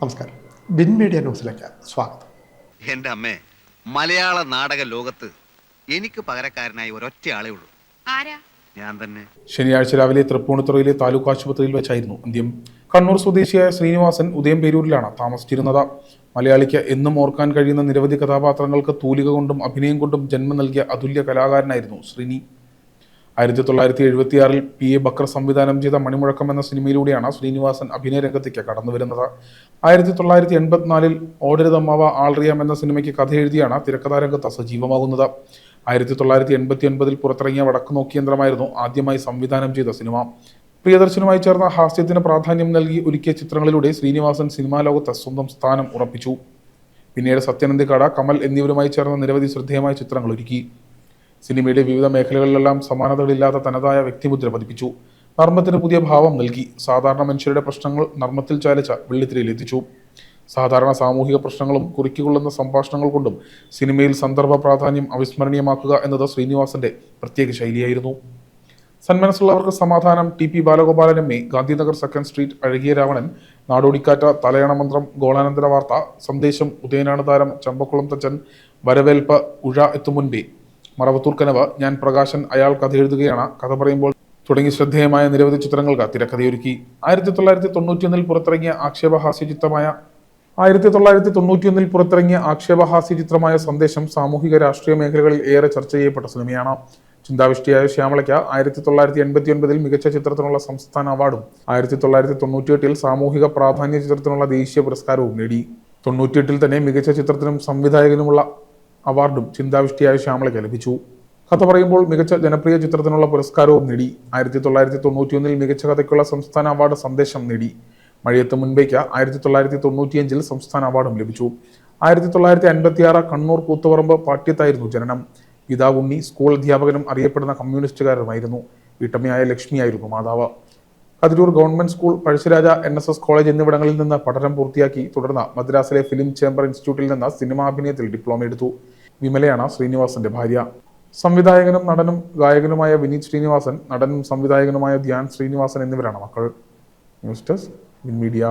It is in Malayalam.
നമസ്കാരം. ബിൻ മീഡിയ ന്യൂസിലേക്ക് സ്വാഗതം. എന്റെ അമ്മേ, മലയാള നാടക ലോകത്ത് എനിക്ക് പകരക്കാരനായി ഒരൊറ്റ ആളേ ഉള്ളൂ. ആരാ? ഞാൻ തന്നെ. ശനിയാഴ്ച രാവിലെ തൃപ്പൂണിത്തുറയിലെ താലൂക്ക് ആശുപത്രിയിൽ വെച്ചായിരുന്നു അന്ത്യം. കണ്ണൂർ സ്വദേശിയായ ശ്രീനിവാസൻ ഉദയംപേരൂരിലാണ് താമസിച്ചിരുന്നത്. മലയാളിക്ക് എന്നും ഓർക്കാൻ കഴിയുന്ന നിരവധി കഥാപാത്രങ്ങൾക്ക് തൂലിക കൊണ്ടും അഭിനയം കൊണ്ടും ജന്മം നൽകിയ അതുല്യ കലാകാരനായിരുന്നു ശ്രീനി. 1976 പി എ ബക്കർ സംവിധാനം ചെയ്ത മണിമുഴക്കം എന്ന സിനിമയിലൂടെയാണ് ശ്രീനിവാസൻ അഭിനയ രംഗത്തേക്ക് കടന്നു വരുന്നത്. 1984 ഓടരുതമ്മാവ ആൾറിയാം എന്ന സിനിമയ്ക്ക് കഥ എഴുതിയാണ് തിരക്കഥാരംഗത്ത് സജീവമാകുന്നത്. 1989 പുറത്തിറങ്ങിയ വടക്കു നോക്കിയന്ത്രമായിരുന്നു ആദ്യമായി സംവിധാനം ചെയ്ത സിനിമ. പ്രിയദർശനുമായി ചേർന്ന ഹാസ്യത്തിന് പ്രാധാന്യം നൽകി ഒരുക്കിയ ചിത്രങ്ങളിലൂടെ ശ്രീനിവാസൻ സിനിമാ ലോകത്ത് സ്വന്തം സ്ഥാനം ഉറപ്പിച്ചു. പിന്നീട് സത്യനന്ദിക്കാട്, കമൽ എന്നിവരുമായി ചേർന്ന നിരവധി ശ്രദ്ധേയമായ ചിത്രങ്ങൾ ഒരുക്കി. സിനിമയുടെ വിവിധ മേഖലകളിലെല്ലാം സമാനതകളില്ലാത്ത തനതായ വ്യക്തിമുദ്ര പതിപ്പിച്ചു. നർമ്മത്തിന് പുതിയ ഭാവം നൽകി. സാധാരണ മനുഷ്യരുടെ പ്രശ്നങ്ങൾ നർമ്മത്തിൽ ചാലിച്ച വെള്ളിത്തിരയിലെത്തിച്ചു. സാധാരണ സാമൂഹിക പ്രശ്നങ്ങളും കുറിക്കുകൊള്ളുന്ന സംഭാഷണങ്ങൾ കൊണ്ടും സിനിമയിൽ സന്ദർഭ പ്രാധാന്യം അവിസ്മരണീയമാക്കുക എന്നത് ശ്രീനിവാസന്റെ പ്രത്യേക ശൈലിയായിരുന്നു. Sanmanassullavarkku Samadhanam, T P Balagopalan M A, Gandhinagar second street, Azhakiya Ravanan, Nadodikkattu, Thalayanamanthram, Golanthara Vartha, Sandesham, ഉദയനാണ് താരം, ചമ്പക്കുളം തച്ചൻ, വരവേൽപ്പ്, ഉഴ എത്തുമുൻപേ, മറവത്തൂർ കനവ്, ഞാൻ പ്രകാശൻ, അയാൾ കഥ എഴുതുകയാണ്, കഥ പറയുമ്പോൾ തുടങ്ങി ശ്രദ്ധേയമായ നിരവധി ചിത്രങ്ങൾക്ക് തിരക്കഥയൊരുക്കി. 1991 പുറത്തിറങ്ങിയ ആക്ഷേപഹാസ്യ ചിത്രമായ സന്ദേശം സാമൂഹിക രാഷ്ട്രീയ മേഖലകളിൽ ഏറെ ചർച്ച ചെയ്യപ്പെട്ട സിനിമയാണ്. ചിന്താവിഷ്ടിയായ ശ്യാമളയ്ക്ക് 1989 മികച്ച ചിത്രത്തിനുള്ള സംസ്ഥാന അവാർഡും 1998 സാമൂഹിക പ്രാധാന്യ ചിത്രത്തിനുള്ള ദേശീയ പുരസ്കാരവും നേടി. 98 തന്നെ മികച്ച ചിത്രത്തിനും സംവിധായകനുമുള്ള അവാർഡും ചിന്താവിഷ്ടിയായ ശ്യാമളയ്ക്ക് ലഭിച്ചു. കഥ പറയുമ്പോൾ മികച്ച ജനപ്രിയ ചിത്രത്തിനുള്ള പുരസ്കാരവും നേടി. 1991 മികച്ച കഥയ്ക്കുള്ള സംസ്ഥാന അവാർഡ് സന്ദേശം നേടി. മഴയത്ത് മുൻപേക്ക് 1995 സംസ്ഥാന അവാർഡും ലഭിച്ചു. 1956 കണ്ണൂർ കൂത്തുപറമ്പ് പാട്യത്തായിരുന്നു ജനനം. പിതാവ് ഉണ്ണി സ്കൂൾ അധ്യാപകനും അറിയപ്പെടുന്ന കമ്മ്യൂണിസ്റ്റുകാരനുമായിരുന്നു. വീട്ടമ്മയായ ലക്ഷ്മിയായിരുന്നു മാതാവ്. Kathiroor government school, Pazhassi Raja NSS college എന്നിവിടങ്ങളിൽ നിന്ന് പഠനം പൂർത്തിയാക്കി. തുടർന്ന് മദ്രാസിലെ ഫിലിം ചേംബർ ഇൻസ്റ്റിറ്റ്യൂട്ടിൽ നിന്ന് സിനിമാഭിനയത്തിൽ ഡിപ്ലോമ എടുത്തു. വിമലയാണ് ശ്രീനിവാസന്റെ ഭാര്യ. സംവിധായകനും നടനും ഗായകനുമായ വിനീത് ശ്രീനിവാസൻ, നടനും സംവിധായകനുമായ ധ്യാൻ ശ്രീനിവാസൻ എന്നിവരാണ് മക്കൾ. News desk, win media.